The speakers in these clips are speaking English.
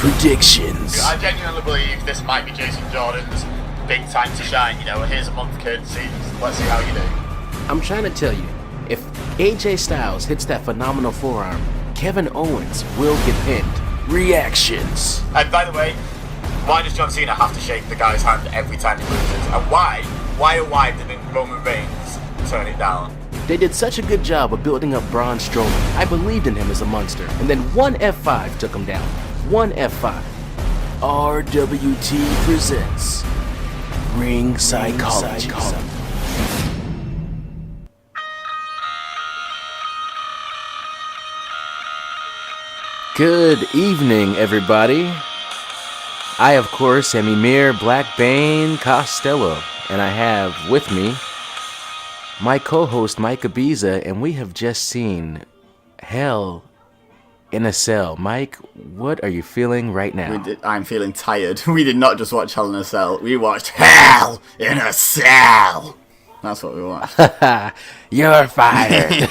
predictions. I genuinely believe this might be Jason Jordan's big time to shine. Here's a month, kid. Let's see how you do. I'm trying to tell you, if AJ Styles hits that phenomenal forearm, Kevin Owens will get pinned. Reactions. And by the way, why does John Cena have to shake the guy's hand every time he loses? And why didn't Roman Reigns turn it down? They did such a good job of building up Braun Strowman. I believed in him as a monster. And then one F5 took him down. One F5. RWT presents Ring Psychology. Good evening, everybody. I, of course, am Emir, Blackbane, Costello, and I have with me my co-host, Mike Ebeeza, and we have just seen Hell in a Cell. Mike, what are you feeling right now? I'm feeling tired. We did not just watch Hell in a Cell. We watched Hell in a Cell. That's what we watched. You're fired.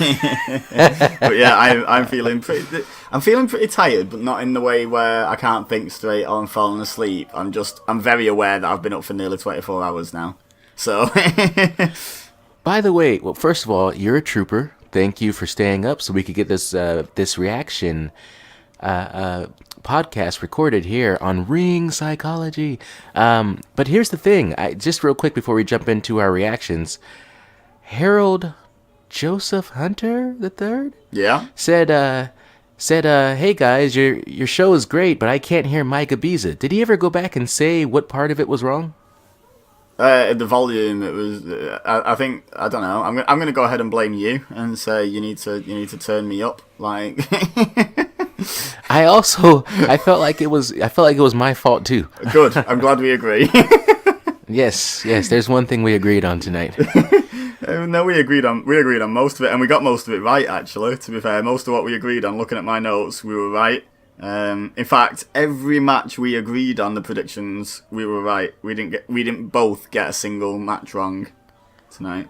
But yeah, I'm feeling pretty tired, but not in the way where I can't think straight or I'm falling asleep. I'm very aware that I've been up for nearly 24 hours now. So. By the way, well, first of all, you're a trooper. Thank you for staying up so we could get this reaction podcast recorded here on Ring Psychology. But here's the thing. Just real quick before we jump into our reactions, Harold Joseph Hunter III said, hey guys, your show is great, but I can't hear Mike Ebeeza. Did he ever go back and say what part of it was wrong? The volume, it was. I think I don't know. I'm going to go ahead and blame you and say you need to turn me up. Like, I felt like it was my fault too. Good. I'm glad we agree. Yes. There's one thing we agreed on tonight. No, we agreed on most of it, and we got most of it right. Actually, to be fair, most of what we agreed on, looking at my notes, we were right. In fact, every match we agreed on the predictions, we were right. We didn't both get a single match wrong tonight.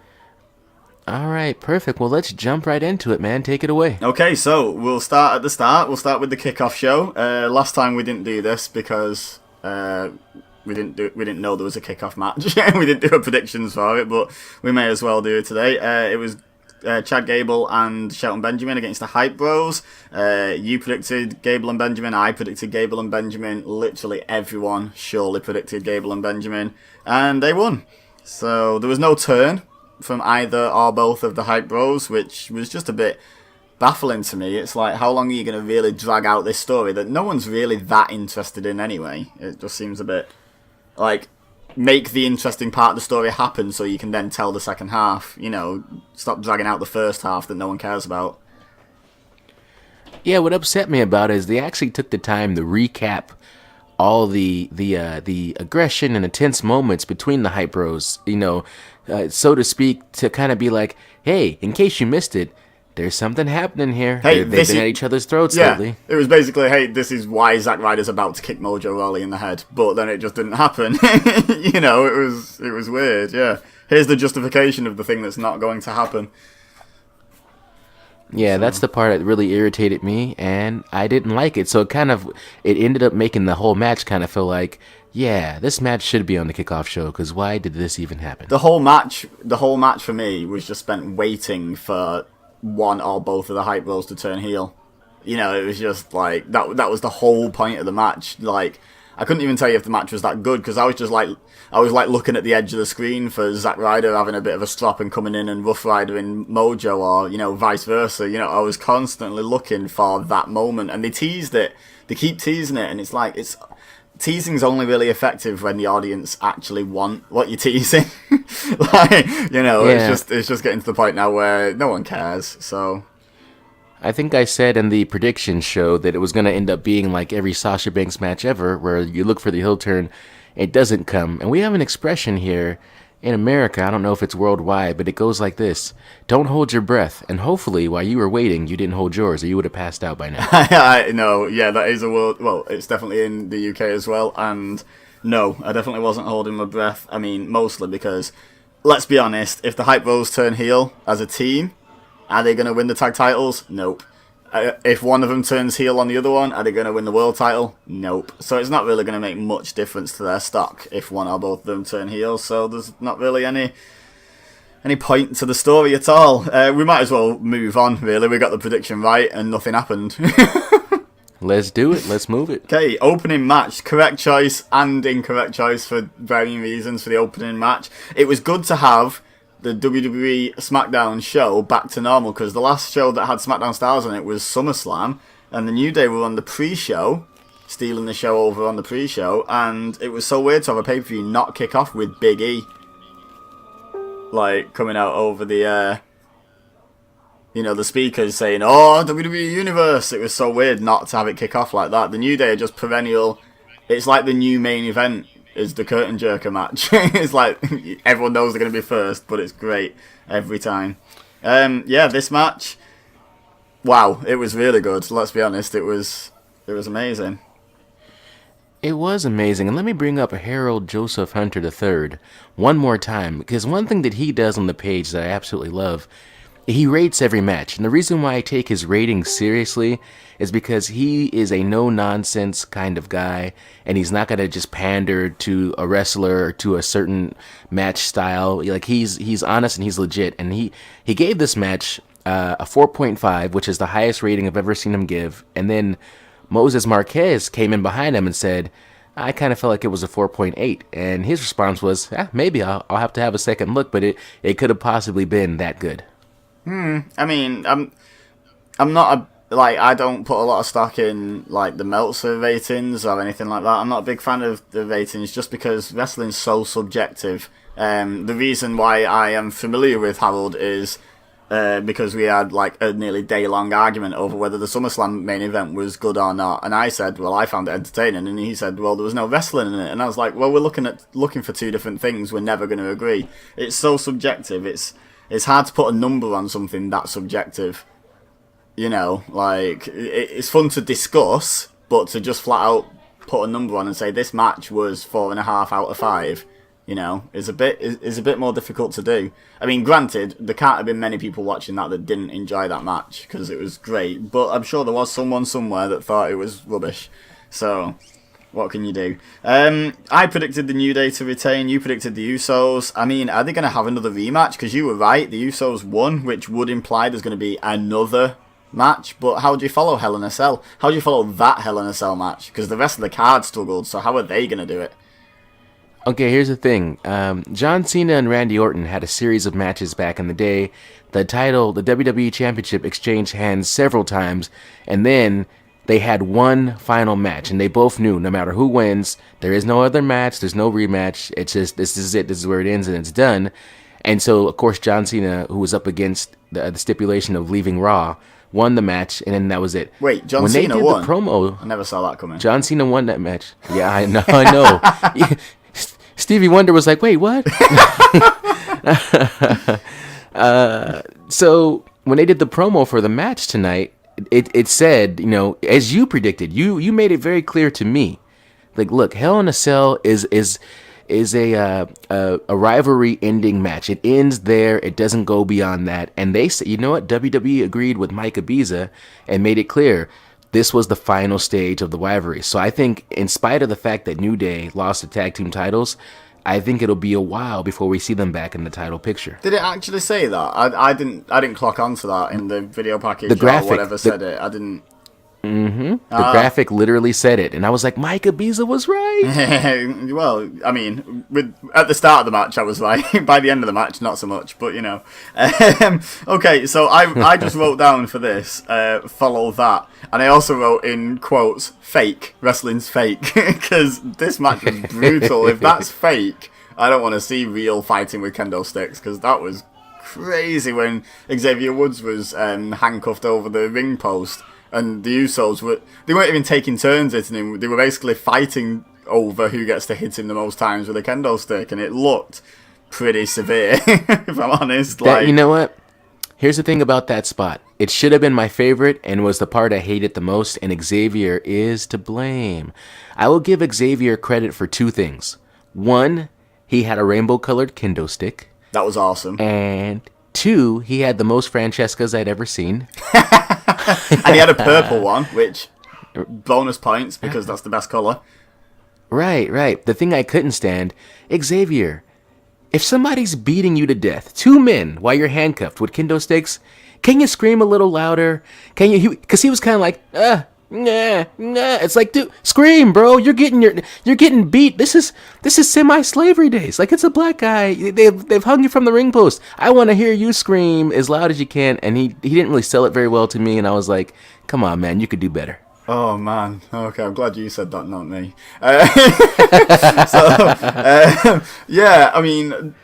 All right, perfect. Well, let's jump right into it, man. Take it away. Okay, so we'll start at the start. We'll start with the kickoff show. Last time we didn't do this because we didn't know there was a kickoff match. We didn't do a predictions for it, but we may as well do it today. It was Chad Gable and Shelton Benjamin against the Hype Bros. You predicted Gable and Benjamin. I predicted Gable and Benjamin. Literally everyone surely predicted Gable and Benjamin. And they won. So there was no turn from either or both of the Hype Bros, which was just a bit baffling to me. It's like, how long are you going to really drag out this story that no one's really that interested in anyway? It just seems a bit like, make the interesting part of the story happen so you can then tell the second half. Stop dragging out the first half that no one cares about. Yeah, what upset me about it is they actually took the time to recap all the aggression and intense moments between the Hype Bros, so to speak, to kind of be like, hey, in case you missed it, there's something happening here. Hey, they've been at each other's throats lately. It was basically, hey, this is why Zack Ryder's about to kick Mojo Rawley in the head, but then it just didn't happen. It was weird. Yeah, here's the justification of the thing that's not going to happen. Yeah, that's the part that really irritated me, and I didn't like it. So it ended up making the whole match kind of feel like, yeah, this match should be on the kickoff show, because why did this even happen? The whole match for me was just spent waiting for one or both of the Hype Bros to turn heel. It was just like that was the whole point of the match. Like, I couldn't even tell you if the match was that good, because I was looking at the edge of the screen for Zack Ryder having a bit of a strop and coming in and Rough Rider in Mojo, or vice versa. I was constantly looking for that moment, and they teased it. They keep teasing it, and it's like, teasing's only really effective when the audience actually want what you're teasing. It's just getting to the point now where no one cares. So I think I said in the prediction show that it was going to end up being like every Sasha Banks match ever, where you look for the heel turn, it doesn't come. And we have an expression here in America, I don't know if it's worldwide, but it goes like this: don't hold your breath. And hopefully, while you were waiting, you didn't hold yours, or you would have passed out by now. No, yeah, that is a world. Well, it's definitely in the UK as well. And no, I definitely wasn't holding my breath. I mean, mostly because, let's be honest, if the Hype Bros turn heel as a team, are they going to win the tag titles? Nope. If one of them turns heel on the other one, are they going to win the world title? Nope. So it's not really going to make much difference to their stock if one or both of them turn heel. So there's not really any point to the story at all. We might as well move on, really. We got the prediction right and nothing happened. Let's do it. Let's move it. Okay, opening match. Correct choice and incorrect choice for varying reasons for the opening match. It was good to have the WWE SmackDown show back to normal, because the last show that had SmackDown stars on it was SummerSlam, and the New Day were on the pre-show, stealing the show over on the pre-show, and it was so weird to have a pay-per-view not kick off with Big E, like, coming out over the, the speakers saying, "Oh, WWE Universe." It was so weird not to have it kick off like that. The New Day are just perennial. It's like the new main event is the curtain jerker match. It's like everyone knows they're going to be first, but it's great every time. This match, wow, it was really good. Let's be honest, it was amazing. It was amazing. And let me bring up Harold Joseph Hunter III one more time, because one thing that he does on the page that I absolutely love, he rates every match. And the reason why I take his ratings seriously is because he is a no-nonsense kind of guy, and he's not going to just pander to a wrestler or to a certain match style. Like, he's honest and he's legit. And he gave this match a 4.5, which is the highest rating I've ever seen him give. And then Moses Marquez came in behind him and said, "I kind of felt like it was a 4.8. And his response was, maybe I'll have to have a second look, but it could have possibly been that good. I mean, I'm not I don't put a lot of stock in like the Meltzer ratings or anything like that. I'm not a big fan of the ratings just because wrestling's so subjective. The reason why I am familiar with Harold is because we had like a nearly day-long argument over whether the SummerSlam main event was good or not, and I said, well, I found it entertaining, and he said, well, there was no wrestling in it, and I was like, well, we're looking for two different things. We're never going to agree. It's so subjective. It's hard to put a number on something that subjective. It's fun to discuss, but to just flat out put a number on and say this match was 4.5 out of 5, is a bit more difficult to do. I mean, granted, there can't have been many people watching that didn't enjoy that match because it was great, but I'm sure there was someone somewhere that thought it was rubbish. So, what can you do? I predicted the New Day to retain. You predicted the Usos. I mean, are they going to have another rematch? Because you were right, the Usos won, which would imply there's going to be another match. But how do you follow Hell in a Cell? How do you follow that Hell in a Cell match? Because the rest of the card struggled, so how are they going to do it? Okay, here's the thing. John Cena and Randy Orton had a series of matches back in the day. The title, the WWE Championship, exchanged hands several times, and then they had one final match, and they both knew no matter who wins, there is no other match, there's no rematch. It's just, this is it, this is where it ends, and it's done. And so, of course, John Cena, who was up against the stipulation of leaving Raw, won the match, and then that was it. Wait, John when Cena they did won? The promo, I never saw that coming. John Cena won that match. Yeah, I know. Stevie Wonder was like, wait, what? So when they did the promo for the match tonight, it said, as you predicted, you made it very clear to me. Like, look, Hell in a Cell is a rivalry ending match. It ends there. It doesn't go beyond that. And they said, you know what? WWE agreed with Mike Ebeeza and made it clear this was the final stage of the rivalry. So I think, in spite of the fact that New Day lost the tag team titles, I think it'll be a while before we see them back in the title picture. Did it actually say that? I didn't clock onto that in the video package. The graphic, or whatever said it. I didn't. Mm-hmm. The graphic literally said it, and I was like, Mike Ebeeza was right. Well, I mean, at the start of the match, I was right. By the end of the match, not so much, but Okay, so I just wrote down for this, follow that, and I also wrote in quotes, fake, wrestling's fake, because this match was brutal. If that's fake, I don't want to see real fighting with kendo sticks, because that was crazy when Xavier Woods was handcuffed over the ring post. And the Usos they weren't even taking turns hitting him. They were basically fighting over who gets to hit him the most times with a kendo stick, and it looked pretty severe, if I'm honest. You know what? Here's the thing about that spot. It should have been my favorite and was the part I hated the most, and Xavier is to blame. I will give Xavier credit for two things. One, he had a rainbow-colored kendo stick. That was awesome. And two, he had the most Francescas I'd ever seen. And he had a purple one, which bonus points because that's the best color. Right. The thing I couldn't stand, Xavier. If somebody's beating you to death, 2 men while you're handcuffed with kendo sticks, can you scream a little louder? Can you? Because he was kind of like, nah. It's like, dude, scream, bro. You're getting beat. This is semi-slavery days. Like, it's a black guy. They've hung you from the ring post. I want to hear you scream as loud as you can. And he didn't really sell it very well to me. And I was like, come on, man, you could do better. Oh man, okay, I'm glad you said that, not me. Yeah, I mean,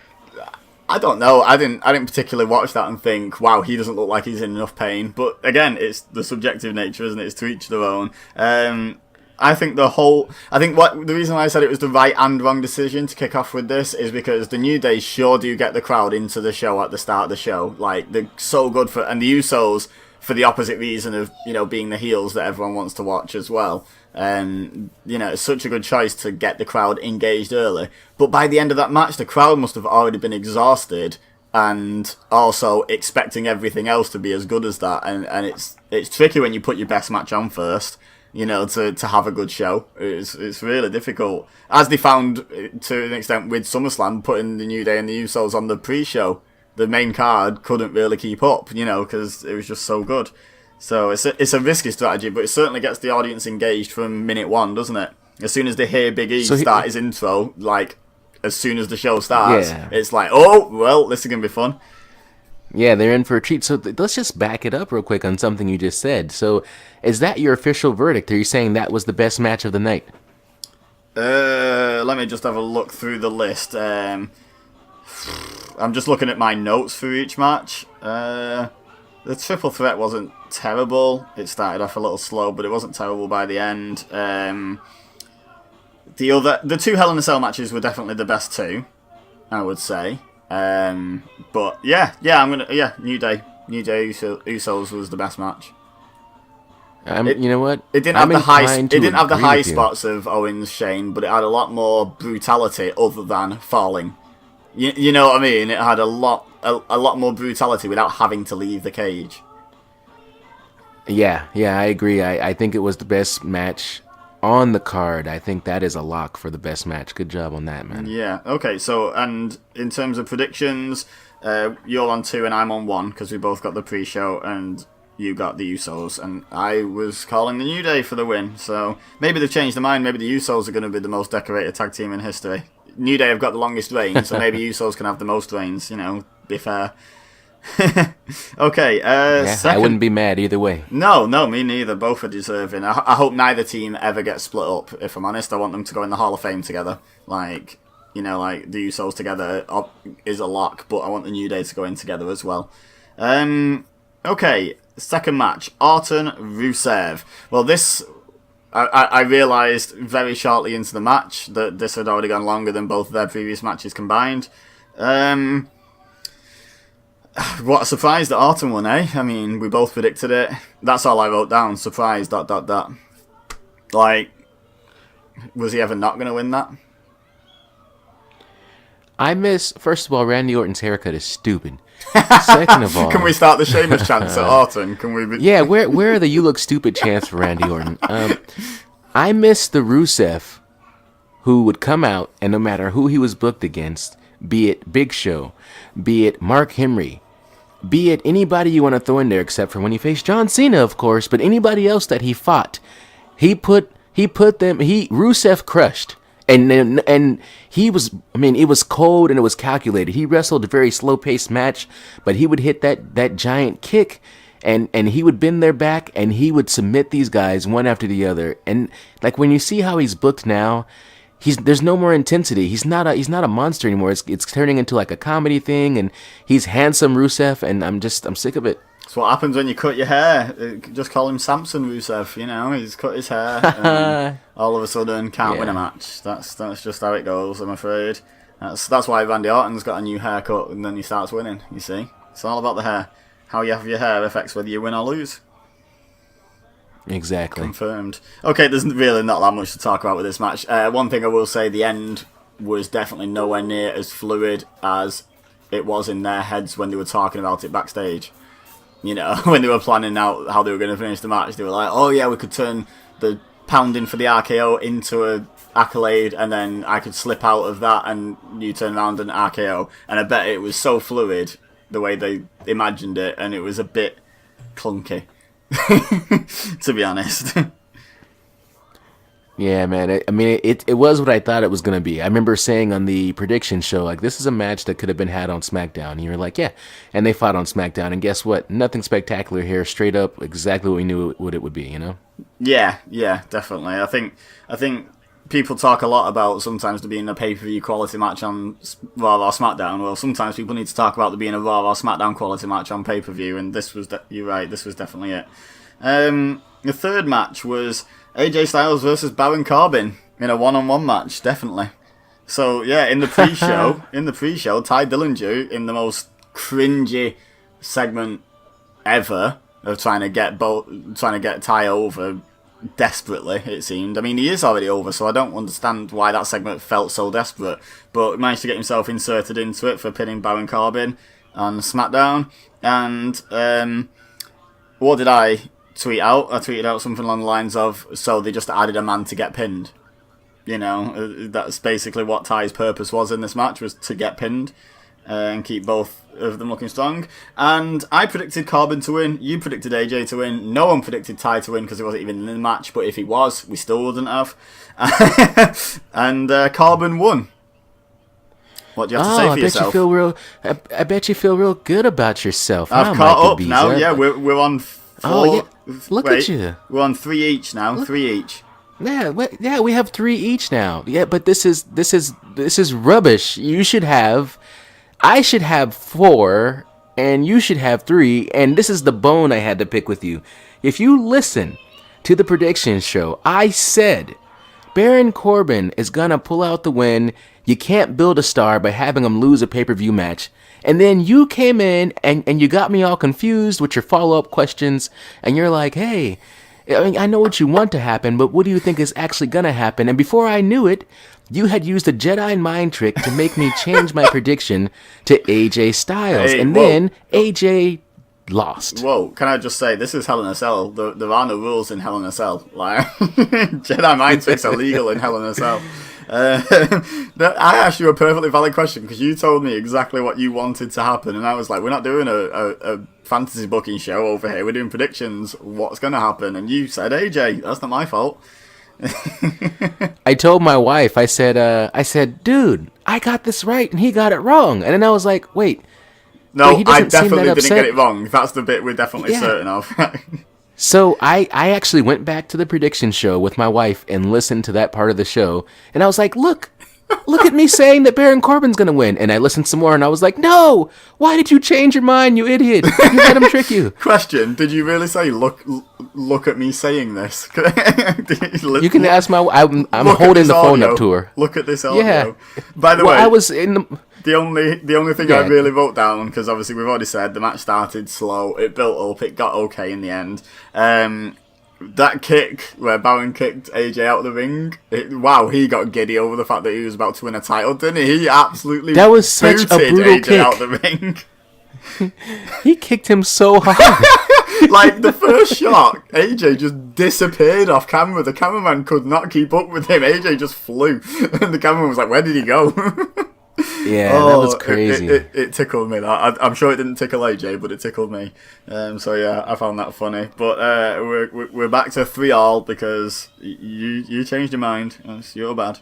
I don't know. I didn't particularly watch that and think, wow, he doesn't look like he's in enough pain. But again, it's the subjective nature, isn't it? It's to each their own. I think the reason why I said it was the right and wrong decision to kick off with this is because the New Day sure do get the crowd into the show at the start of the show. Like, they're so good and the Usos, for the opposite reason of, being the heels that everyone wants to watch as well. It's such a good choice to get the crowd engaged early. But by the end of that match, the crowd must have already been exhausted and also expecting everything else to be as good as that. And it's tricky when you put your best match on first, to have a good show. It's really difficult. As they found to an extent with SummerSlam, putting the New Day and the Usos on the pre-show. The main card couldn't really keep up, because it was just so good. So it's a risky strategy, but it certainly gets the audience engaged from minute 1, doesn't it? As soon as they hear Big E start his intro, like, as soon as the show starts, It's like, oh, well, this is going to be fun. Yeah, they're in for a treat. So let's just back it up real quick on something you just said. So is that your official verdict? Are you saying that was the best match of the night? Let me just have a look through the list. I'm just looking at my notes for each match. The triple threat wasn't terrible. It started off a little slow, but it wasn't terrible by the end. The 2 Hell in a Cell matches were definitely the best 2, I would say. But New Day Usos was the best match. You know what? It didn't have the high spots of Owens Shane, but it had a lot more brutality other than falling. You know what I mean? It had a lot more brutality without having to leave the cage. Yeah, I agree. I think it was the best match on the card. I think that is a lock for the best match. Good job on that, man. Yeah, okay, so, and in terms of predictions, you're on 2 and I'm on 1, because we both got the pre-show, and you got the Usos, and I was calling the New Day for the win, so maybe they've changed their mind. Maybe the Usos are going to be the most decorated tag team in history. New Day have got the longest reign, so maybe Usos can have the most reigns, be fair. Okay, I wouldn't be mad either way. No, me neither. Both are deserving. I hope neither team ever gets split up, if I'm honest. I want them to go in the Hall of Fame together. Like the Usos together is a lock, but I want the New Day to go in together as well. Okay, second match. Orton, Rusev. Well, this... I realised very shortly into the match that this had already gone longer than both of their previous matches combined. What a surprise that Orton won, eh? I mean, we both predicted it. That's all I wrote down. Surprise, ... Like, was he ever not going to win that? First of all, Randy Orton's haircut is stupid. Second of all... Can we start the Sheamus chants at Orton? Can we? Yeah, where are the "you look stupid" chants for Randy Orton? I miss the Rusev who would come out, and no matter who he was booked against, be it Big Show, be it Mark Henry, be it anybody you want to throw in there, except for when he faced John Cena, of course, but anybody else that he fought, Rusev crushed. And he was, it was cold and it was calculated. He wrestled a very slow-paced match, but he would hit that giant kick, and he would bend their back, and he would submit these guys one after the other. And like when you see how he's booked now, there's no more intensity. He's not a monster anymore. It's turning into like a comedy thing, and he's handsome Rusev, and I'm sick of it. It's what happens when you cut your hair. Just call him Samson Rusev, he's cut his hair and all of a sudden can't win a match. That's just how it goes, I'm afraid. That's why Randy Orton's got a new haircut and then he starts winning, you see. It's all about the hair. How you have your hair affects whether you win or lose. Exactly. Confirmed. Okay, there's really not that much to talk about with this match. One thing I will say, the end was definitely nowhere near as fluid as it was in their heads when they were talking about it backstage. You know, when they were planning out how they were going to finish the match, they were like, oh yeah, we could turn the pounding for the RKO into a accolade, and then I could slip out of that and you turn around and RKO. And I bet it was so fluid the way they imagined it, and it was a bit clunky, to be honest. Yeah, man. I mean, it was what I thought it was going to be. I remember saying on the prediction show, like, this is a match that could have been had on SmackDown. And you were like, yeah. And they fought on SmackDown. And guess what? Nothing spectacular here. Straight up, exactly what we knew what it would be, you know? Yeah, definitely. I think people talk a lot about sometimes there being a pay-per-view quality match on Raw or SmackDown. Well, sometimes people need to talk about there being a Raw or SmackDown quality match on pay-per-view. And this was, you're right, this was definitely it. The third match was AJ Styles versus Baron Corbin in a one-on-one match, definitely. So yeah, in the pre-show, Ty Dillinger in the most cringy segment ever of trying to get Ty over desperately. It seemed. I mean, he is already over, so I don't understand why that segment felt so desperate. But he managed to get himself inserted into it for pinning Baron Corbin on SmackDown. And what did I tweet out? I tweeted out something along the lines of, so they just added a man to get pinned. You know, that's basically what Ty's purpose was in this match, was to get pinned and keep both of them looking strong. And I predicted Corbin to win. You predicted AJ to win. No one predicted Ty to win because he wasn't even in the match. But if he was, we still wouldn't have. And Corbin won. What do you have to say for yourself? I bet you feel real good about yourself. I've caught up now. Yeah, we're on 4. Oh, yeah. Look at you. We're on 3 each now. 3 each. Yeah, we have 3 each now. Yeah, but this is rubbish. I should have 4, and you should have 3, and this is the bone I had to pick with you. If you listen to the prediction show, I said Baron Corbin is gonna pull out the win. You can't build a star by having him lose a pay-per-view match. And then you came in and you got me all confused with your follow-up questions, and you're like, hey, I mean, I know what you want to happen, but what do you think is actually going to happen? And before I knew it, you had used a Jedi mind trick to make me change my prediction to AJ Styles. Hey, and then AJ lost. Whoa, can I just say, this is Hell in a Cell. There are no rules in Hell in a Cell. Like, Jedi mind tricks are legal in Hell in a Cell. I asked you a perfectly valid question because you told me exactly what you wanted to happen, and I was like, we're not doing a fantasy booking show over here, we're doing predictions, what's going to happen, and you said AJ. That's not my fault. I told my wife, I said, dude, I got this right and he got it wrong. And then I was like, wait. No, he I doesn't seem definitely that didn't upset. get it wrong. That's the bit we're definitely certain of. So I actually went back to the prediction show with my wife and listened to that part of the show. And I was like, look at me saying that Baron Corbin's going to win. And I listened some more and I was like, no, why did you change your mind, you idiot? You let him trick you. Question, did you really say, look at me saying this? You can ask my I'm holding the phone up to her. Look at this audio. Yeah. By the way, I was in the... The only thing I really wrote down, because obviously we've already said the match started slow, it built up, it got okay in the end. That kick where Baron kicked AJ out of the ring, he got giddy over the fact that he was about to win a title, didn't he? He absolutely that was such a brutal AJ kick. Out the ring. He kicked him so hard. Like, the first shot, AJ just disappeared off camera. The cameraman could not keep up with him. AJ just flew. And the cameraman was like, where did he go? Yeah, that was crazy. It tickled me. That I'm sure it didn't tickle AJ, but it tickled me. So yeah, I found that funny. But we're back to 3-3 because you changed your mind. You're bad.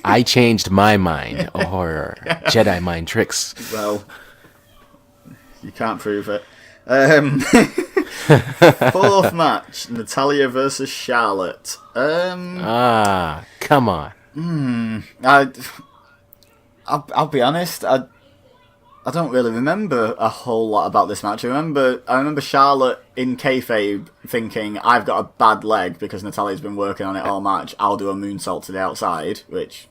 I changed my mind, or Jedi mind tricks. Well, you can't prove it. Fourth match: Natalya versus Charlotte. Come on. I'll be honest. I don't really remember a whole lot about this match. I remember Charlotte in kayfabe thinking, I've got a bad leg because Natalya's been working on it all match. I'll do a moonsault to the outside, which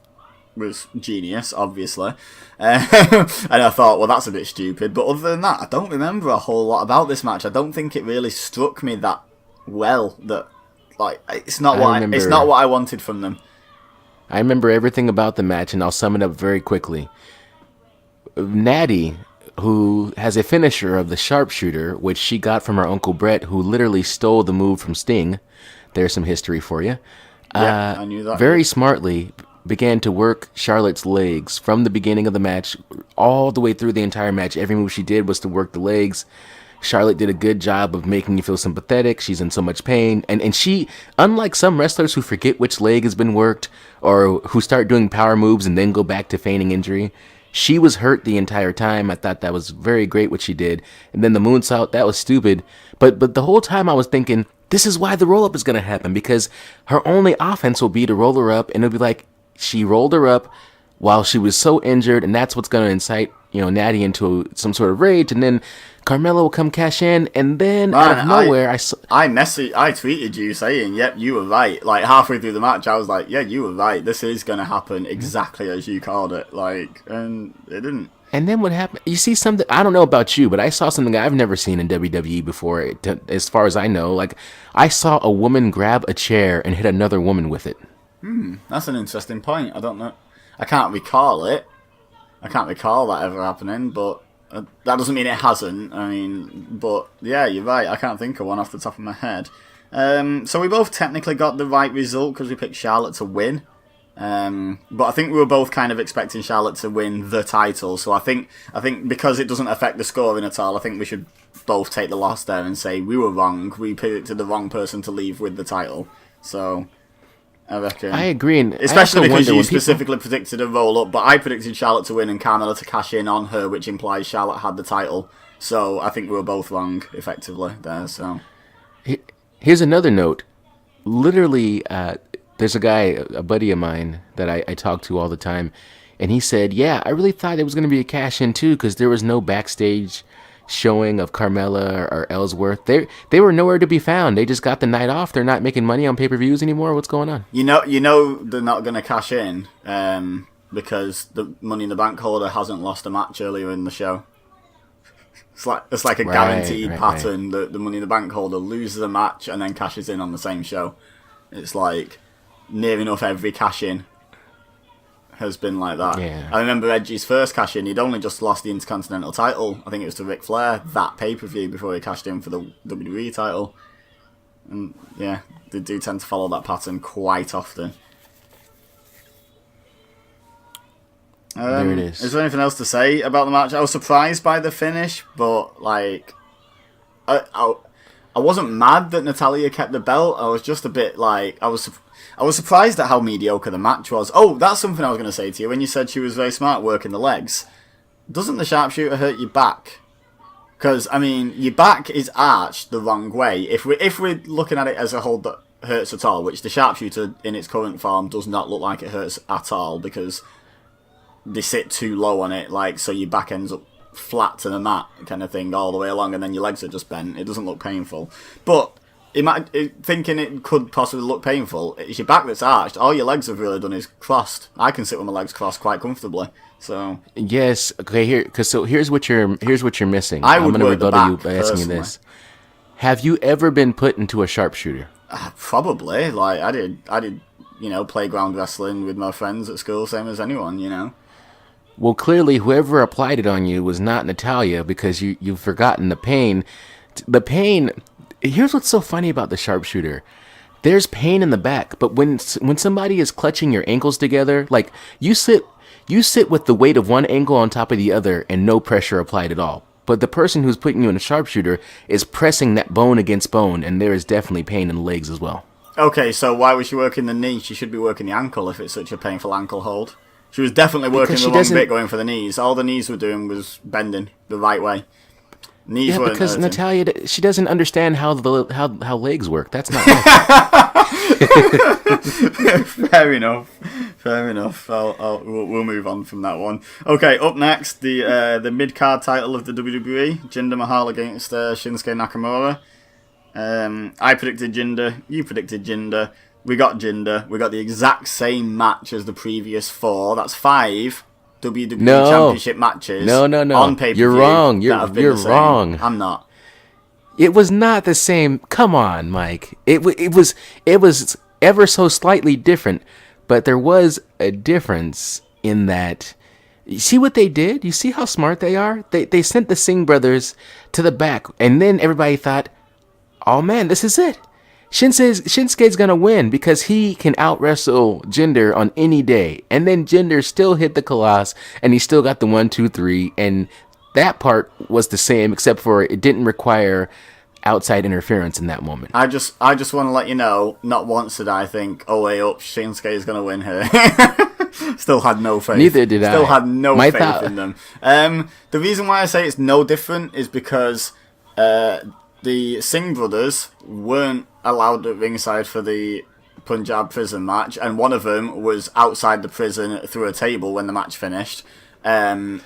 was genius, obviously. And I thought, well, that's a bit stupid. But other than that, I don't remember a whole lot about this match. I don't think it really struck me that well. That it's not what I wanted from them. I remember everything about the match, and I'll sum it up very quickly. Natty who has a finisher of the sharpshooter, which she got from her Uncle Brett, who literally stole the move from Sting. There's some history for you. Yeah, I knew that. Very smartly began to work Charlotte's legs from the beginning of the match all the way through the entire match. Every move she did was to work the legs. Charlotte did a good job of making you feel sympathetic. She's in so much pain. And she, unlike some wrestlers who forget which leg has been worked or who start doing power moves and then go back to feigning injury, she was hurt the entire time. I thought that was very great what she did. And then the moonsault, that was stupid. But the whole time I was thinking, this is why the roll-up is going to happen, because her only offense will be to roll her up, and it'll be like she rolled her up while she was so injured, and that's what's going to incite, Natty into some sort of rage, and then Carmella will come cash in, and then out of nowhere, I tweeted you saying, yep, you were right. Like, halfway through the match, I was like, yeah, you were right. This is going to happen exactly as you called it. Like, and it didn't. And then what happened? You see something, I don't know about you, but I saw something I've never seen in WWE before, as far as I know. Like, I saw a woman grab a chair and hit another woman with it. That's an interesting point. I don't know. I can't recall it. I can't recall that ever happening, but that doesn't mean it hasn't. I mean, but yeah, you're right. I can't think of one off the top of my head. So we both technically got the right result because we picked Charlotte to win. But I think we were both kind of expecting Charlotte to win the title. So I think because it doesn't affect the scoring at all, I think we should both take the loss there and say we were wrong. We predicted the wrong person to leave with the title. So I reckon. I agree, and especially because you specifically predicted a roll-up, but I predicted Charlotte to win and Carmella to cash in on her, which implies Charlotte had the title. So I think we were both wrong, effectively, there. So here's another note. Literally, there's a guy, a buddy of mine, that I talk to all the time, and he said, yeah, I really thought it was going to be a cash-in, too, because there was no backstage showing of Carmella or Ellsworth. They were nowhere to be found. They just got the night off. They're not making money on pay-per-views anymore. What's going on? You know they're not going to cash in because the Money in the Bank holder hasn't lost a match earlier in the show. It's like a guaranteed pattern that the Money in the Bank holder loses a match and then cashes in on the same show. It's like near enough every cash-in has been like that. Yeah. I remember Edge's first cash-in, he'd only just lost the Intercontinental title. I think it was to Ric Flair, that pay-per-view, before he cashed in for the WWE title. And yeah, they do tend to follow that pattern quite often. There it is. Is there anything else to say about the match? I was surprised by the finish, but like, I wasn't mad that Natalya kept the belt. I was just a bit like, I was surprised at how mediocre the match was. Oh, that's something I was going to say to you when you said she was very smart working the legs. Doesn't the sharpshooter hurt your back? Because I mean, your back is arched the wrong way. If we're looking at it as a hold that hurts at all, which the sharpshooter in its current form does not look like it hurts at all because they sit too low on it, like so your back ends up flat to the mat kind of thing all the way along, and then your legs are just bent. It doesn't look painful, but thinking it could possibly look painful, it's your back that's arched. All your legs have really done is crossed. I can sit with my legs crossed quite comfortably. So yes, okay. Here's what you're missing. I'm going to rebuttal you by asking you this: have you ever been put into a sharpshooter? Probably. Like I did. Playground wrestling with my friends at school, same as anyone. Well, clearly, whoever applied it on you was not Natalya, because you've forgotten the pain. The pain. Here's what's so funny about the sharpshooter. There's pain in the back, but when somebody is clutching your ankles together, like you sit with the weight of one ankle on top of the other and no pressure applied at all. But the person who's putting you in a sharpshooter is pressing that bone against bone, and there is definitely pain in the legs as well. Okay, so why was she working the knee? She should be working the ankle if it's such a painful ankle hold. She was definitely working the wrong bit going for the knees. All the knees were doing was bending the right way. Knees weren't because hurting. Natalya, she doesn't understand how legs work. That's not right. Fair enough. We'll move on from that one. Okay, up next, the mid-card title of the WWE, Jinder Mahal against Shinsuke Nakamura. I predicted Jinder, you predicted Jinder, we got Jinder, we got the exact same match as the previous 4, that's 5 WWE Championship matches no. on pay-per-view. You're wrong, you're wrong. I'm not. It was not the same, come on, Mike. It was ever so slightly different, but there was a difference in that You see what they did? You see how smart they are? They sent the Singh brothers to the back, and then everybody thought, oh man, this is it. Shinsuke's gonna win because he can out wrestle Jinder on any day. And then Jinder still hit the Colossus, and he still got the 1-2-3, and that part was the same, except for it didn't require outside interference in that moment. I just want to let you know, not once did I think, oh wait up, Shinsuke is going to win here. Still had no faith. Neither did I. Still had no faith in them. The reason why I say it's no different is because the Singh brothers weren't allowed at ringside for the Punjab prison match, and one of them was outside the prison through a table when the match finished. And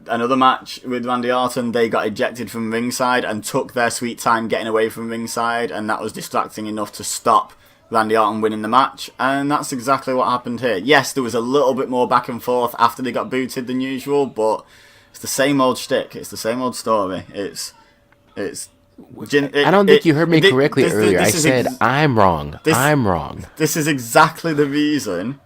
another match with Randy Orton, they got ejected from ringside and took their sweet time getting away from ringside, and that was distracting enough to stop Randy Orton winning the match, and that's exactly what happened here. Yes, there was a little bit more back and forth after they got booted than usual, but it's the same old shtick. It's the same old story. I don't think you heard me correctly earlier. I said, I'm wrong. I'm wrong. This is exactly the reason...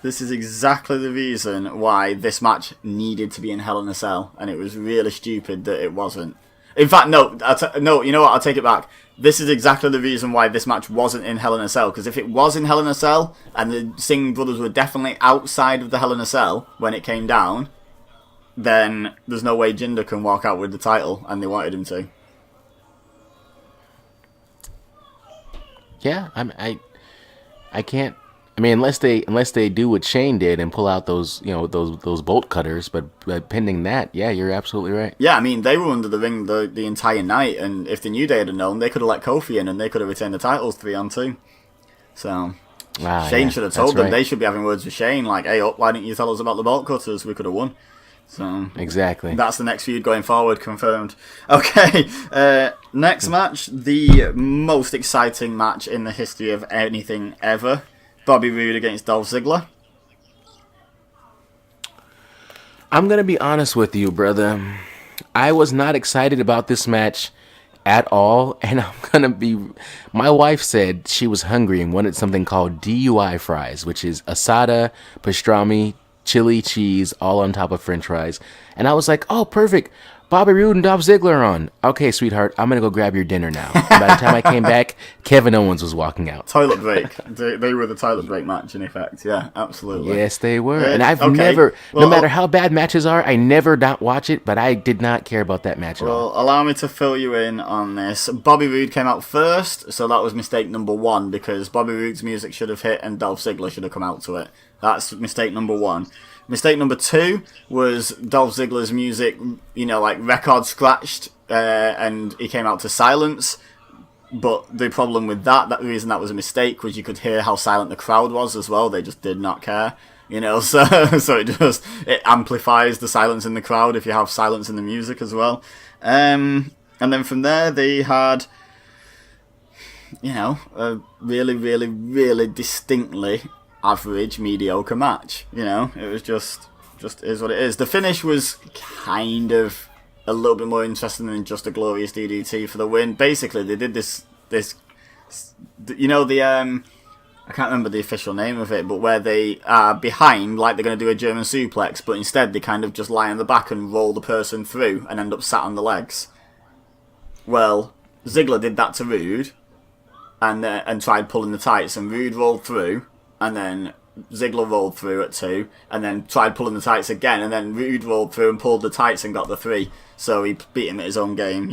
This is exactly the reason why this match needed to be in Hell in a Cell, and it was really stupid that it wasn't. In fact, no, no. You know what? I'll take it back. This is exactly the reason why this match wasn't in Hell in a Cell, because if it was in Hell in a Cell, and the Singh brothers were definitely outside of the Hell in a Cell when it came down, then there's no way Jinder can walk out with the title, and they wanted him to. Yeah, I can't. I mean, unless they do what Shane did and pull out those those bolt cutters, but pending that, yeah, you're absolutely right. Yeah, I mean, they were under the ring the entire night, and if the New Day had known, they could have let Kofi in and they could have retained the titles 3-on-2. So Shane should have told them. Right. They should be having words with Shane, like, "Hey, why didn't you tell us about the bolt cutters? We could have won." So exactly, that's the next feud going forward, confirmed. Okay, next match, the most exciting match in the history of anything ever. Bobby Roode against Dolph Ziggler. I'm going to be honest with you, brother. I was not excited about this match at all. And I'm going to be... My wife said she was hungry and wanted something called DUI fries, which is asada, pastrami, chili cheese, all on top of french fries. And I was like, oh, perfect. Bobby Roode and Dolph Ziggler are on. Okay, sweetheart, I'm going to go grab your dinner now. And by the time I came back, Kevin Owens was walking out. Toilet break. They were the toilet break match, in effect. Yeah, absolutely. Yes, they were. And I've never, no matter how bad matches are, I never not watch it, but I did not care about that match at all. Well, allow me to fill you in on this. Bobby Roode came out first, so that was mistake number one, because Bobby Roode's music should have hit and Dolph Ziggler should have come out to it. That's mistake number one. Mistake number two was Dolph Ziggler's music, like record scratched, and he came out to silence. But the problem with the reason that was a mistake was you could hear how silent the crowd was as well. They just did not care, so it amplifies the silence in the crowd if you have silence in the music as well. And then from there they had, a really, really, really distinctly average, mediocre match. It was just is what it is. The finish was kind of a little bit more interesting than just a glorious DDT for the win. Basically, they did this I can't remember the official name of it, but where they are behind, like they're going to do a German suplex, but instead they kind of just lie on the back and roll the person through and end up sat on the legs. Well, Ziggler did that to Roode and tried pulling the tights, and Roode rolled through, and then Ziggler rolled through at 2, and then tried pulling the tights again, and then Roode rolled through and pulled the tights and got the 3. So he beat him at his own game,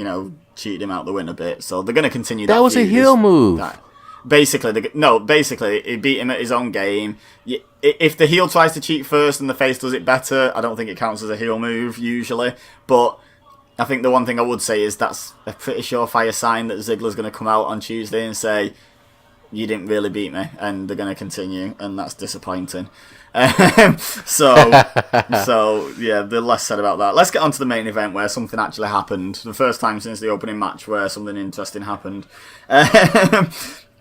cheated him out the win a bit. So they're going to continue that. That was a heel move. Basically, he beat him at his own game. If the heel tries to cheat first and the face does it better, I don't think it counts as a heel move usually. But I think the one thing I would say is that's a pretty surefire sign that Ziggler's going to come out on Tuesday and say, you didn't really beat me, and they're going to continue, and that's disappointing. So yeah, the less said about that. Let's get on to the main event where something actually happened. The first time since the opening match where something interesting happened.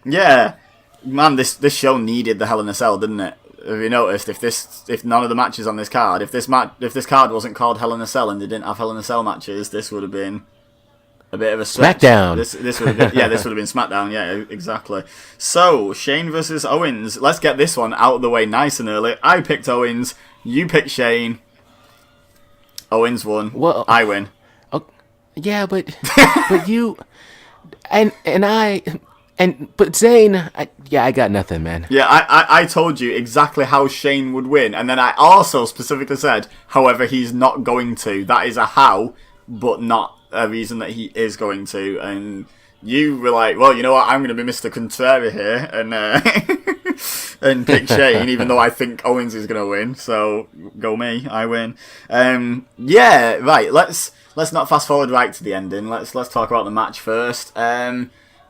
Yeah, man, this show needed the Hell in a Cell, didn't it? Have you noticed? If none of the matches on this card, if this card wasn't called Hell in a Cell and they didn't have Hell in a Cell matches, this would have been A bit of a stretch. SmackDown. This would have been, this would have been SmackDown. Yeah, exactly. So Shane versus Owens. Let's get this one out of the way nice and early. I picked Owens. You picked Shane. Owens won. Well, I win. Oh, yeah, but you but Zayn, I got nothing, man. Yeah, I told you exactly how Shane would win, and then I also specifically said, however, he's not going to. That is a how, but not a reason that he is going to. And you were like, well, you know what, I'm going to be Mr. Contrary here, and and pick Shane, even though I think Owens is going to win. So go me, I win. Yeah, right. Let's not fast forward right to the ending. Let's talk about the match first.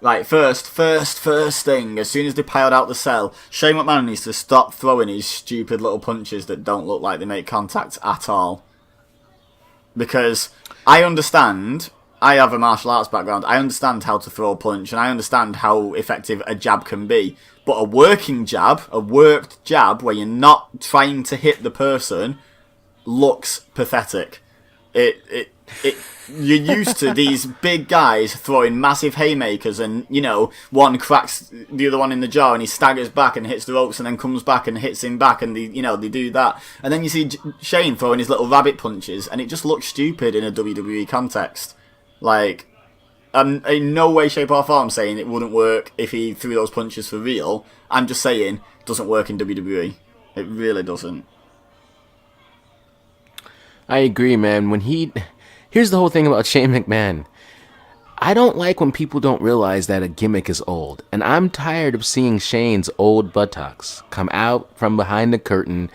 Right, first thing, as soon as they piled out the cell, Shane McMahon needs to stop throwing his stupid little punches that don't look like they make contact at all. Because I understand, I have a martial arts background, I understand how to throw a punch, and I understand how effective a jab can be. But a working jab, a worked jab, where you're not trying to hit the person, looks pathetic. You're used to these big guys throwing massive haymakers, and one cracks the other one in the jaw, and he staggers back and hits the ropes, and then comes back and hits him back, and they do that. And then you see Shane throwing his little rabbit punches, and it just looks stupid in a WWE context. Like, I'm in no way, shape, or form saying it wouldn't work if he threw those punches for real. I'm just saying it doesn't work in WWE. It really doesn't. I agree, man. Here's the whole thing about Shane McMahon. I don't like when people don't realize that a gimmick is old. And I'm tired of seeing Shane's old buttocks come out from behind the curtain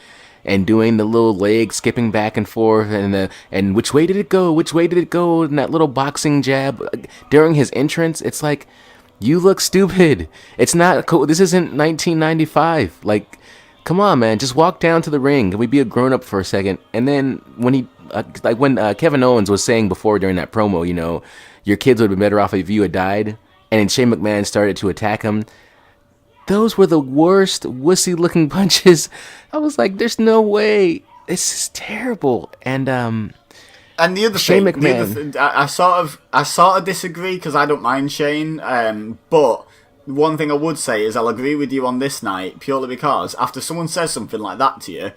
and doing the little leg skipping back and forth and which way did it go? Which way did it go? And that little boxing jab during his entrance. It's like, you look stupid. It's not cool. This isn't 1995. Like, come on, man. Just walk down to the ring. Can we be a grown-up for a second? And then when Kevin Owens was saying before during that promo, your kids would have been better off if you had died, and then Shane McMahon started to attack him. Those were the worst wussy-looking punches. I was like, there's no way. This is terrible. And the other Shane thing, McMahon. I sort of disagree because I don't mind Shane, but one thing I would say is I'll agree with you on this night purely because after someone says something like that to you,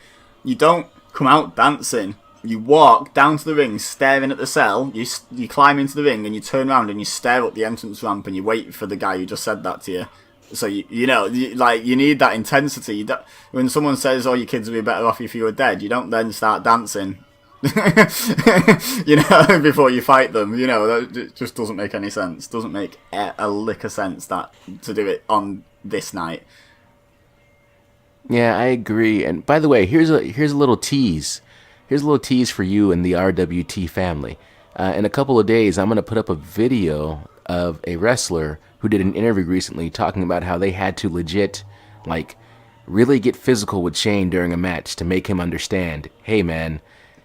you don't come out dancing. You walk down to the ring, staring at the cell. You climb into the ring and you turn around and you stare up the entrance ramp and you wait for the guy who just said that to you. So you need that intensity. When someone says, "Oh, your kids would be better off if you were dead," you don't then start dancing. Before you fight them. That just doesn't make any sense. Doesn't make a lick of sense that to do it on this night. Yeah, I agree. And by the way, here's a little tease. Here's a little tease for you and the RWT family. In a couple of days, I'm going to put up a video of a wrestler who did an interview recently talking about how they had to legit, really get physical with Shane during a match to make him understand, hey, man,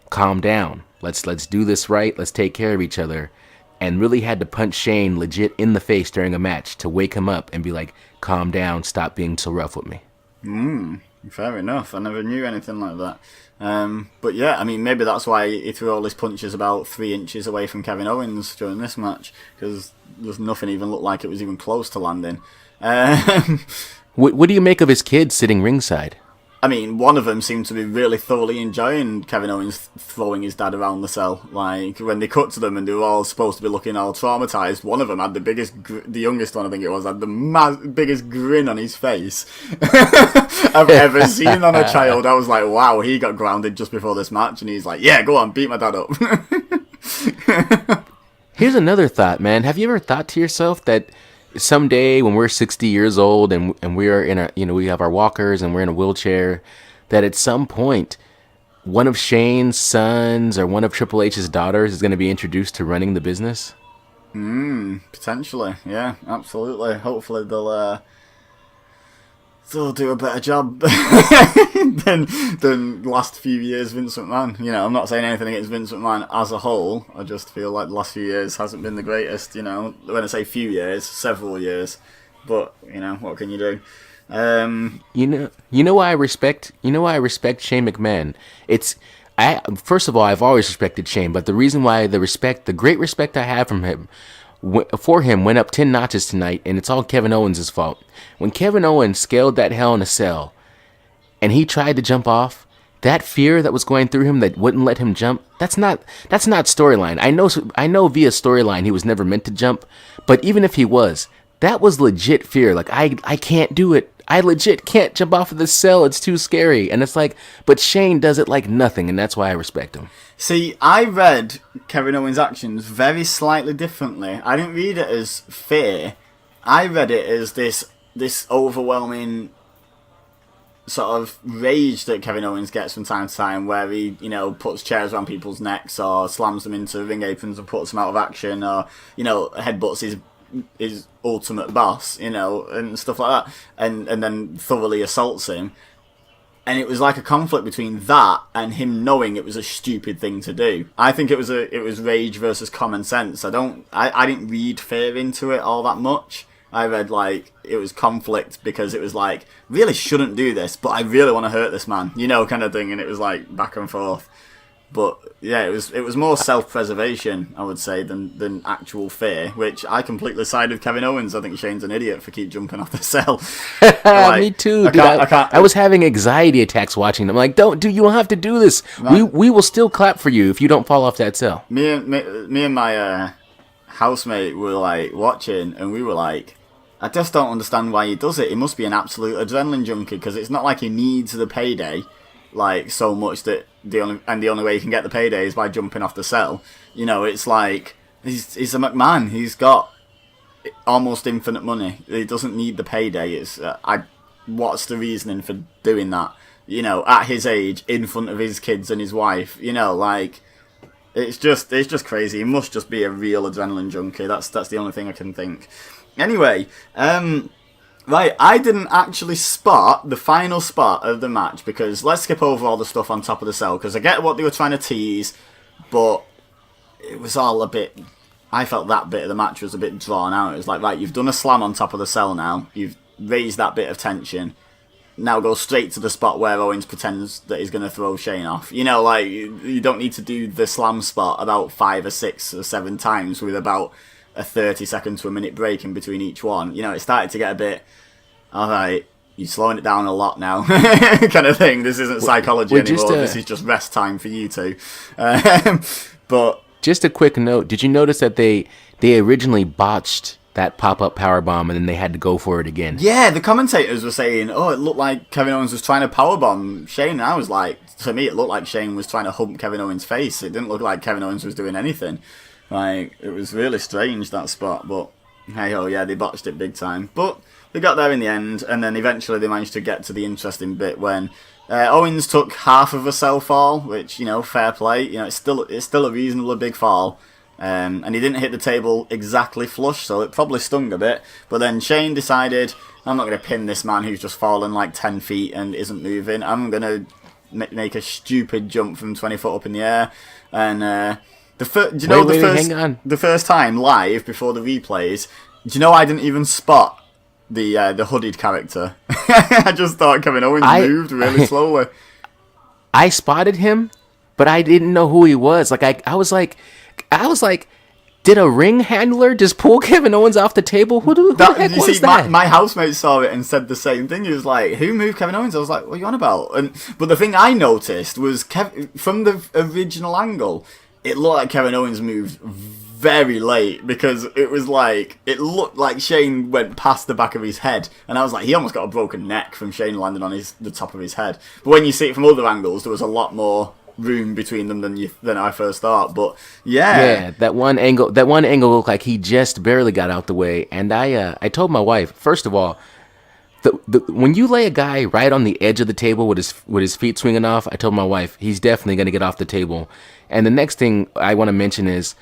calm down. Let's do this right. Let's take care of each other. And really had to punch Shane legit in the face during a match to wake him up and be like, calm down. Stop being so rough with me. Fair enough. I never knew anything like that. But yeah, I mean, maybe that's why he threw all his punches about 3 inches away from Kevin Owens during this match, because there's nothing even looked like it was even close to landing. What do you make of his kids sitting ringside? I mean, one of them seemed to be really thoroughly enjoying Kevin Owens throwing his dad around the cell. Like, when they cut to them and they were all supposed to be looking all traumatised, one of them had the youngest one I think it was, had the biggest grin on his face I've ever seen on a child. I was like, wow, he got grounded just before this match, and he's like, yeah, go on, beat my dad up. Here's another thought, man. Have you ever thought to yourself that someday when we're 60 years old and we're in we have our walkers and we're in a wheelchair, that at some point one of Shane's sons or one of Triple H's daughters is going to be introduced to running the business? Potentially, yeah, absolutely. Hopefully they'll do a better job than last few years Vince McMahon. I'm not saying anything against Vince McMahon as a whole. I just feel like the last few years hasn't been the greatest. When I say few years, several years. But what can you do? You know why I respect Shane McMahon. First of all, I've always respected Shane, but the reason why the great respect I have for him went up 10 notches tonight, and it's all Kevin Owens' fault. When Kevin Owens scaled that Hell in a Cell, and he tried to jump off, that fear that was going through him that wouldn't let him jump, that's not storyline. I know via storyline he was never meant to jump, but even if he was, that was legit fear. Like, I can't do it. I legit can't jump off of this cell. It's too scary. And it's like, but Shane does it like nothing, and that's why I respect him. See, I read Kevin Owens' actions very slightly differently. I didn't read it as fear. I read it as this overwhelming sort of rage that Kevin Owens gets from time to time, where he, puts chairs around people's necks, or slams them into ring aprons and puts them out of action, or, headbutts his ultimate boss, and stuff like that, and then thoroughly assaults him. And it was like a conflict between that and him knowing it was a stupid thing to do. I think it was rage versus common sense. I didn't read fear into it all that much. I read it was conflict because it was really shouldn't do this, but I really want to hurt this man, kind of thing, and it was back and forth. But yeah, it was more self-preservation, I would say, than actual fear, which I completely side with Kevin Owens. I think Shane's an idiot for keep jumping off the cell. Me too, dude. I was having anxiety attacks watching them. Like, you don't have to do this. Right. We will still clap for you if you don't fall off that cell. Me and my housemate were watching, and we were like, I just don't understand why he does it. He must be an absolute adrenaline junkie, because it's not like he needs the payday so much that the only way he can get the payday is by jumping off the cell. It's like he's a McMahon. He's got almost infinite money. He doesn't need the payday. What's the reasoning for doing that? At his age, in front of his kids and his wife. It's just crazy. He must just be a real adrenaline junkie. That's the only thing I can think. Anyway, right, I didn't actually spot the final spot of the match, because let's skip over all the stuff on top of the cell, because I get what they were trying to tease, but it was all a bit... I felt that bit of the match was a bit drawn out. It was like, right, you've done a slam on top of the cell now, you've raised that bit of tension, now go straight to the spot where Owens pretends that he's going to throw Shane off. You don't need to do the slam spot about 5 or 6 or 7 times with about a 30-second to a minute break in between each one. It started to get a bit, alright, you're slowing it down a lot now, kind of thing. This isn't psychology anymore, this is just rest time for you two. But just a quick note, did you notice that they originally botched that pop-up powerbomb and then they had to go for it again? Yeah, the commentators were saying, it looked like Kevin Owens was trying to powerbomb Shane, and I was like, to me it looked like Shane was trying to hump Kevin Owens' face. It didn't look like Kevin Owens was doing anything. It was really strange, that spot, but hey-ho, yeah, they botched it big time. But they got there in the end, and then eventually they managed to get to the interesting bit when Owens took half of a cell fall, which, fair play. It's still a reasonably big fall. And he didn't hit the table exactly flush, so it probably stung a bit. But then Shane decided, I'm not going to pin this man who's just fallen 10 feet and isn't moving. I'm going to make a stupid jump from 20 foot up in the air. And the first time live before the replays, do you know I didn't even spot the hooded character? I just thought Kevin Owens moved really slowly. I spotted him, but I didn't know who he was. I was like, did a ring handler just pull Kevin Owens off the table? Who the heck was that? My housemate saw it and said the same thing. He was like, who moved Kevin Owens? I was like, what are you on about? But the thing I noticed was from the original angle, it looked like Kevin Owens moved very late, because it looked like Shane went past the back of his head, and I was like, he almost got a broken neck from Shane landing on the top of his head. But when you see it from other angles, there was a lot more room between them than I first thought. But yeah, that one angle looked like he just barely got out the way. And I told my wife, first of all, when you lay a guy right on the edge of the table with his feet swinging off, I told my wife he's definitely going to get off the table. And the next thing I want to mention is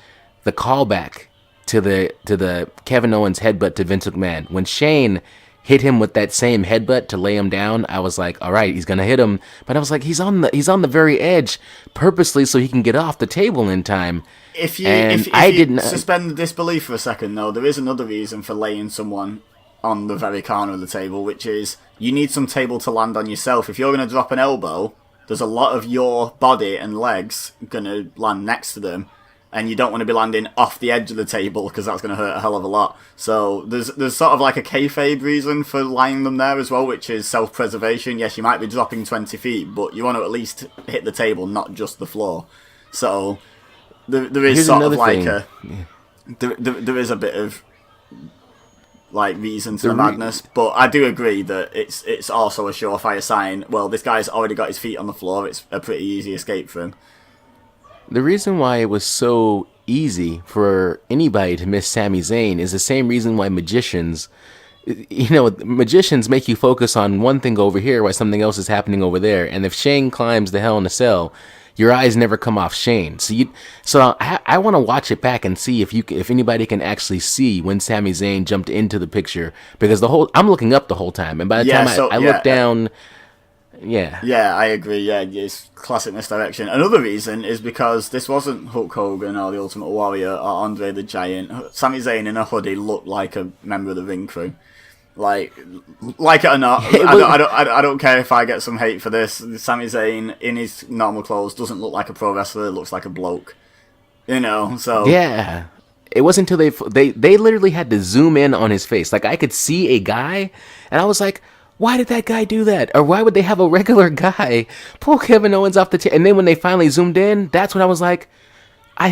the callback to the Kevin Owens headbutt to Vince McMahon. When Shane hit him with that same headbutt to lay him down, I was like, all right, he's gonna hit him. But I was like, he's on the very edge purposely so he can get off the table in time. If you suspend the disbelief for a second, though, there is another reason for laying someone on the very corner of the table, which is you need some table to land on yourself. If you're going to drop an elbow, there's a lot of your body and legs going to land next to them, and you don't want to be landing off the edge of the table because that's going to hurt a hell of a lot. So there's sort of like a kayfabe reason for lying them there as well, which is self-preservation. Yes, you might be dropping 20 feet, but you want to at least hit the table, not just the floor. So there is Here's sort of another like thing. there is a bit of like reason to the madness, but I do agree that it's also a surefire sign. Well, this guy's already got his feet on the floor. It's a pretty easy escape for him. The reason why it was so easy for anybody to miss Sami Zayn is the same reason why magicians make you focus on one thing over here while something else is happening over there. And if Shane climbs the Hell in a Cell, your eyes never come off Shane. So I want to watch it back and see if anybody can actually see when Sami Zayn jumped into the picture, because I'm looking up the whole time, and by the time I look down, Yeah, I agree. Yeah, it's classic misdirection. Another reason is because this wasn't Hulk Hogan or the Ultimate Warrior or Andre the Giant. Sami Zayn in a hoodie looked like a member of the Ring Crew. Like it or not, I don't care if I get some hate for this. Sami Zayn in his normal clothes doesn't look like a pro wrestler; it looks like a bloke. So yeah. It wasn't until they literally had to zoom in on his face. Like, I could see a guy, and I was like, why did that guy do that? Or why would they have a regular guy pull Kevin Owens off the table? And then when they finally zoomed in, that's when I was like, I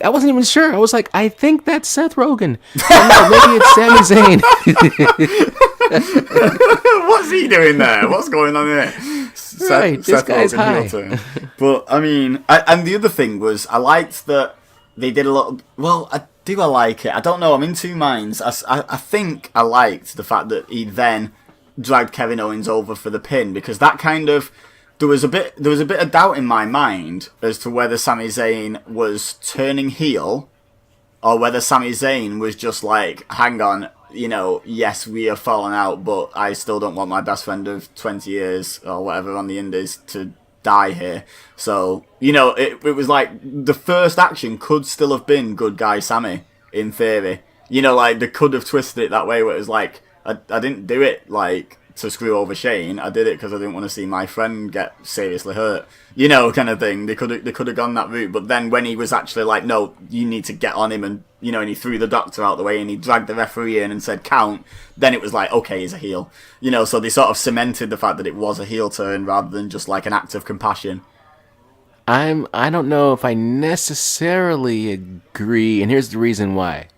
wasn't even sure. I was like, I think that's Seth Rogen. No, maybe it's Sami Zayn. What's he doing there? What's going on here? This guy's high. But, I mean, and the other thing was, I liked that they did a lot. Well, I like it? I don't know. I'm in two minds. I think I liked the fact that he then dragged Kevin Owens over for the pin, because that kind of... There was a bit of doubt in my mind as to whether Sami Zayn was turning heel or whether Sami Zayn was just like, hang on, yes, we are falling out, but I still don't want my best friend of 20 years or whatever on the Indies to die here. So, it was like the first action could still have been good guy Sami, in theory. Like they could have twisted it that way where it was like, I didn't do it like to screw over Shane. I did it because I didn't want to see my friend get seriously hurt, kind of thing. They could have gone that route, but then when he was actually like, no, you need to get on him, and and he threw the doctor out the way and he dragged the referee in and said count, then it was like, okay, he's a heel, so they sort of cemented the fact that it was a heel turn rather than just like an act of compassion. I don't know if I necessarily agree, and here's the reason why.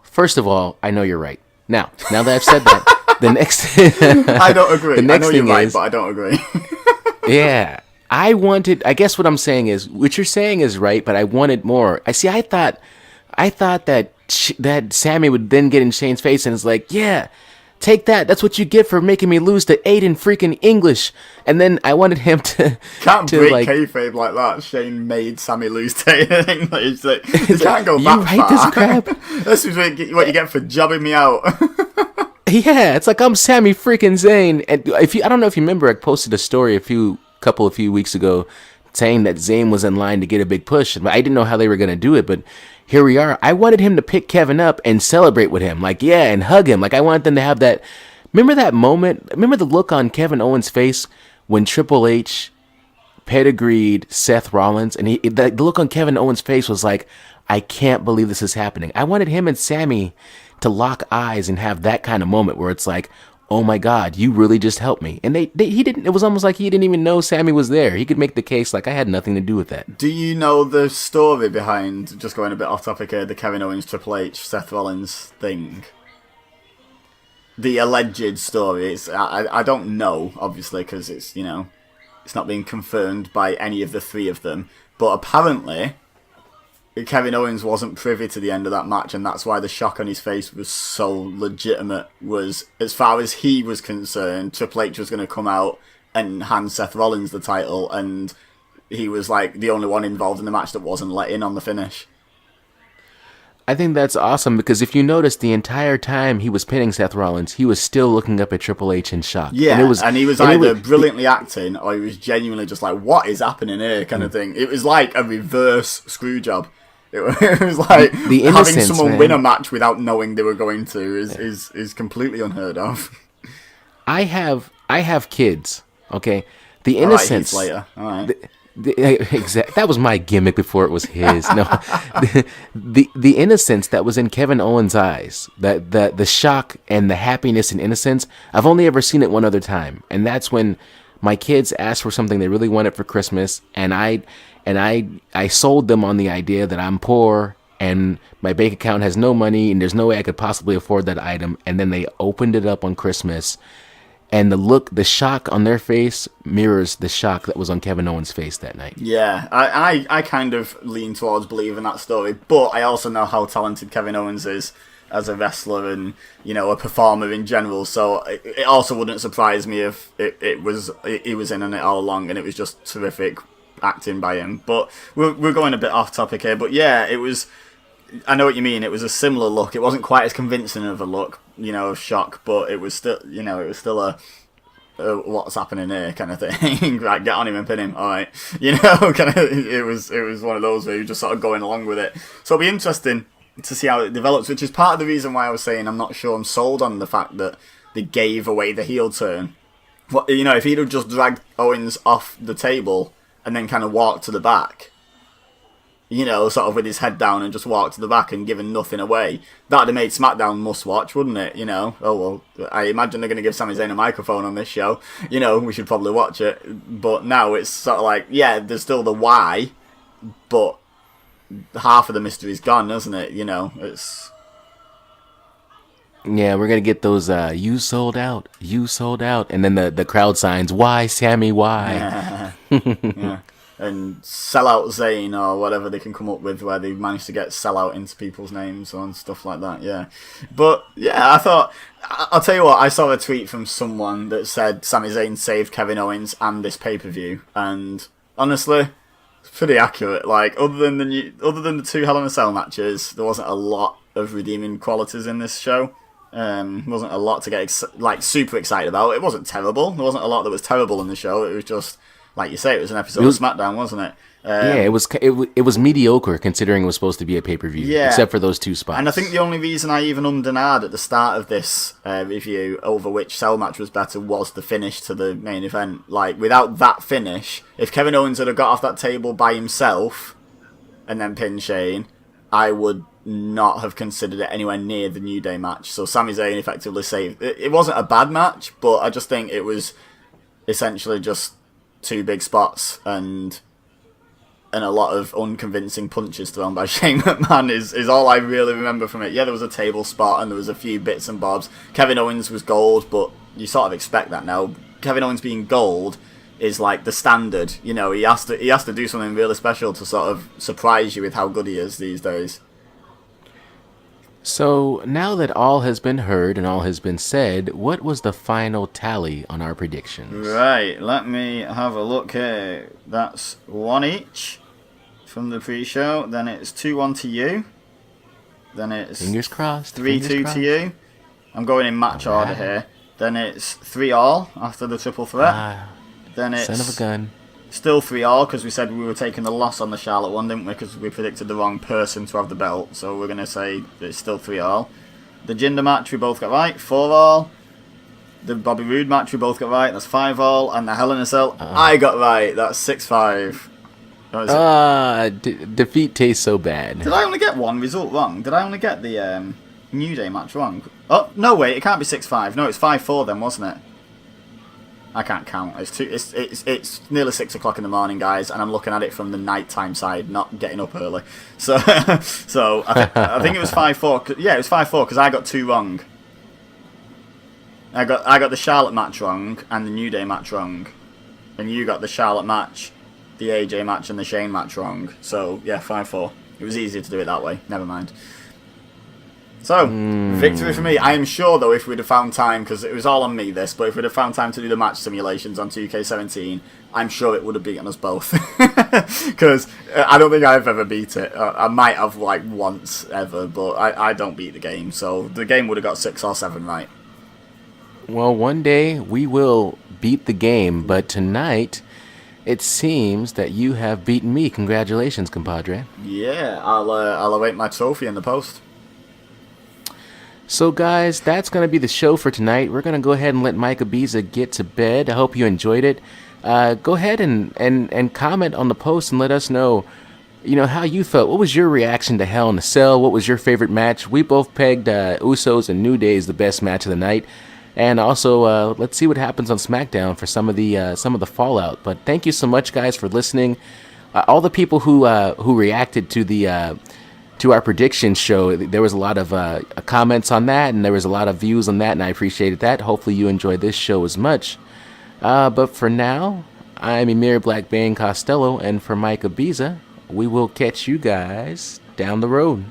First of all, I know you're right. Now that I've said that, the next... I don't agree. The next I know thing you're right, is, but I don't agree. Yeah. I guess what I'm saying is, what you're saying is right, but I wanted more. I thought that Sammy would then get in Shane's face and is like, yeah, take that. That's what you get for making me lose to Aiden freaking English. And then I wanted him to... Can't break kayfabe like that. Shane made Sammy lose to Aiden English. You can't go that far. This crap? This is what you get for jobbing me out. Yeah, it's like, I'm Sami freaking Zayn. And I don't know if you remember, I posted a story a few weeks ago saying that Zayn was in line to get a big push. I didn't know how they were going to do it, but here we are. I wanted him to pick Kevin up and celebrate with him. Like, yeah, and hug him. Like, I wanted them to have that. Remember that moment? Remember the look on Kevin Owens' face when Triple H pedigreed Seth Rollins? And the look on Kevin Owens' face was like, I can't believe this is happening. I wanted him and Sammy to lock eyes and have that kind of moment where it's like, oh my God, you really just helped me. And he didn't, it was almost like he didn't even know Sammy was there. He could make the case like I had nothing to do with that. Do you know the story behind, just going a bit off topic here, the Kevin Owens Triple H Seth Rollins thing? The alleged story. I don't know, obviously, because it's not being confirmed by any of the three of them. But apparently, Kevin Owens wasn't privy to the end of that match, and that's why the shock on his face was so legitimate. Was, as far as he was concerned, Triple H was going to come out and hand Seth Rollins the title, and he was like the only one involved in the match that wasn't let in on the finish. I think that's awesome, because if you notice, the entire time he was pinning Seth Rollins, he was still looking up at Triple H in shock. Yeah, and he was either brilliantly acting, or he was genuinely just like, what is happening here, kind of thing. It was like a reverse screw job. It was like the having someone win a match without knowing they were going to is completely unheard of. I have kids, okay? The All right, Heath innocence. Slater. All right. That was my gimmick before it was his. No, the innocence that was in Kevin Owens' eyes, that the shock and the happiness and innocence. I've only ever seen it one other time, and that's when my kids asked for something they really wanted for Christmas, and I sold them on the idea that I'm poor and my bank account has no money and there's no way I could possibly afford that item, and then they opened it up on Christmas. And the shock on their face mirrors the shock that was on Kevin Owens' face that night. Yeah, I kind of lean towards believing that story, but I also know how talented Kevin Owens is as a wrestler and, you know, a performer in general. So it also wouldn't surprise me if he was in on it all along and it was just terrific acting by him. But we're going a bit off topic here. But yeah, it was. I know what you mean. It was a similar look. It wasn't quite as convincing of a look, you know, of shock, but it was still, you know, a what's happening here kind of thing. Right, get on him and pin him. All right, you know, kind of. It was one of those where you're just sort of going along with it. So it'll be interesting to see how it develops, which is part of the reason why I was saying I'm not sure I'm sold on the fact that they gave away the heel turn. What, you know, if he'd have just dragged Owens off the table and then kind of walked to the back, you know, sort of with his head down and just walked to the back and given nothing away, that'd have made SmackDown must watch, wouldn't it? You know, oh well, I imagine they're going to give Sami Zayn a microphone on this show. You know, we should probably watch it. But now it's sort of like, yeah, there's still the why, but half of the mystery's gone, isn't it? You know, it's... Yeah, we're going to get those, you sold out, and then the crowd signs, why, Sammy, why? Yeah. And Sellout Zayn or whatever they can come up with where they managed to get sellout into people's names and stuff like that, yeah. But, yeah, I thought... I'll tell you what, I saw a tweet from someone that said Sami Zayn saved Kevin Owens and this pay-per-view, and honestly, it's pretty accurate. Like, other than the two Hell in a Cell matches, there wasn't a lot of redeeming qualities in this show. Wasn't a lot to get super excited about. It wasn't terrible. There wasn't a lot that was terrible in the show. It was just... Like you say, it was an episode of SmackDown, wasn't it? Yeah, it was mediocre considering it was supposed to be a pay-per-view, yeah. Except for those two spots. And I think the only reason I even ummed and ahed at the start of this review over which Cell match was better was the finish to the main event. Like, without that finish, if Kevin Owens had got off that table by himself and then pinned Shane, I would not have considered it anywhere near the New Day match. So Sami Zayn effectively saved... It wasn't a bad match, but I just think it was essentially just... two big spots and a lot of unconvincing punches thrown by Shane McMahon is all I really remember from it. Yeah, there was a table spot and there was a few bits and bobs. Kevin Owens was gold, but you sort of expect that now. Kevin Owens being gold is like the standard. You know, he has to do something really special to sort of surprise you with how good he is these days. So, now that all has been heard and all has been said, what was the final tally on our predictions? Right, let me have a look here. That's 1 each from the pre-show. Then it's 2-1 to you. Then it's Fingers crossed. 3-2 to you. I'm going in match order here. Then it's 3-all after the triple threat. Then it's son of a gun. Still 3-all because we said we were taking the loss on the Charlotte one, didn't we? Because we predicted the wrong person to have the belt. So we're going to say that it's still 3-all. The Jinder match we both got right, 4-all. The Bobby Roode match we both got right, that's 5-all. And the Hell in a Cell, I got right, that's 6-5. Defeat tastes so bad. Did I only get one result wrong? Did I only get the New Day match wrong? Oh, no, wait, it can't be 6-5. No, it's 5-4 then, wasn't it? I can't count. It's nearly 6 o'clock in the morning, guys, and I'm looking at it from the nighttime side, not getting up early. So I think it was 5-4. Yeah, it was 5-4 because I got 2 wrong. I got the Charlotte match wrong and the New Day match wrong, and you got the Charlotte match, the AJ match, and the Shane match wrong. So yeah, 5-4. It was easier to do it that way. Never mind. So, victory for me. I am sure, though, if we'd have found time, because it was all on me, this, but if we'd have found time to do the match simulations on 2K17, I'm sure it would have beaten us both. Because I don't think I've ever beat it. I might have, like, once ever, but I don't beat the game. So, the game would have got 6 or 7 right. Well, one day we will beat the game, but tonight it seems that you have beaten me. Congratulations, compadre. Yeah, I'll await my trophy in the post. So, guys, that's going to be the show for tonight. We're going to go ahead and let Mike Ebeeza get to bed. I hope you enjoyed it. go ahead and comment on the post and let us know, how you felt. What was your reaction to Hell in a Cell? What was your favorite match? We both pegged Usos and New Day as the best match of the night. And also, let's see what happens on SmackDown for some of the fallout. But thank you so much, guys, for listening. All the people who reacted to our prediction show, there was a lot of comments on that, and there was a lot of views on that, and I appreciated that. Hopefully, you enjoyed this show as much. But for now, I'm Emir Blackbane Costello, and for Mike Ebeeza, we will catch you guys down the road.